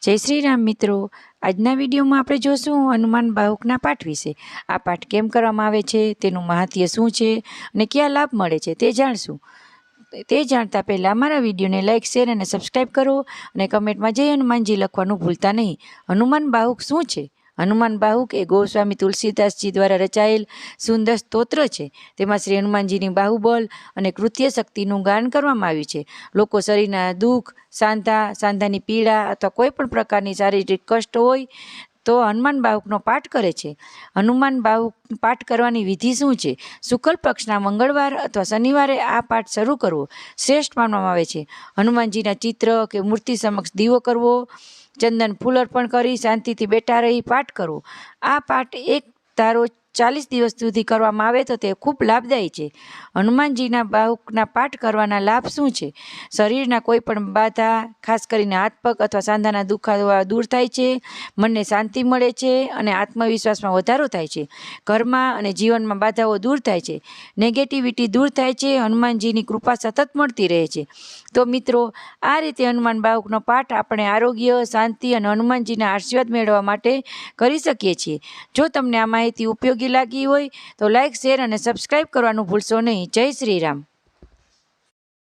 જય શ્રી રામ મિત્રો। આજના વિડીયોમાં આપણે જોશું હનુમાન બાહુકના પાઠ વિશે। આ પાઠ કેમ કરવામાં આવે છે, તેનું મહાત્મ્ય શું છે અને કયા લાભ મળે છે તે જાણશું। તે જાણતા પહેલાં અમારા વિડીયોને લાઇક, શેર અને સબસ્ક્રાઈબ કરો અને કમેન્ટમાં જય હનુમાનજી લખવાનું ભૂલતા નહીં। હનુમાન બાહુક શું છે? હનુમાન બાહુક એ ગોસ્વામી તુલસીદાસજી દ્વારા રચાયેલ સુંદર સ્તોત્ર છે। તેમાં શ્રી હનુમાનજીની બાહુબળ અને કૃત્ય શક્તિનું ગાન કરવામાં આવ્યું છે। લોકો શરીરના દુઃખ, સાંધાની પીડા અથવા કોઈ પણ પ્રકારની શારીરિક કષ્ટ હોય તો હનુમાન બાહુકનો પાઠ કરે છે। હનુમાન બાહુક પાઠ કરવાની વિધિ શું છે? શુક્લ પક્ષના મંગળવાર અથવા શનિવારે આ પાઠ શરૂ કરવો શ્રેષ્ઠ માનવામાં આવે છે। હનુમાનજીના ચિત્ર કે મૂર્તિ સમક્ષ દીવો કરવો, ચંદન ફૂલ અર્પણ કરી શાંતિથી બેઠા રહી પાઠ કરવો। આ પાઠ એક ધારો 40 દિવસ સુધી કરવામાં આવે તો તે ખૂબ લાભદાયી છે। હનુમાનજીના બાહુકના પાઠ કરવાના લાભ શું છે? શરીરના કોઈ પણ બાધા, ખાસ કરીને હાથ પગ અથવા સાંધાના દુખાવા દૂર થાય છે, મનને શાંતિ મળે છે અને આત્મવિશ્વાસમાં વધારો થાય છે। ઘરમાં અને જીવનમાં બાધાઓ દૂર થાય છે, નેગેટિવિટી દૂર થાય છે, હનુમાનજીની કૃપા સતત મળતી રહે છે। તો મિત્રો, આ રીતે હનુમાન બાહુકનો પાઠ આપણે આરોગ્ય, શાંતિ અને હનુમાનજીના આશીર્વાદ મેળવવા માટે કરી શકીએ છીએ। જો તમને આ માહિતી ઉપયોગી લાગી હોય તો લાઇક, શેર અને સબસ્ક્રાઈબ કરવાનું ભૂલશો નહીં। જય શ્રી રામ।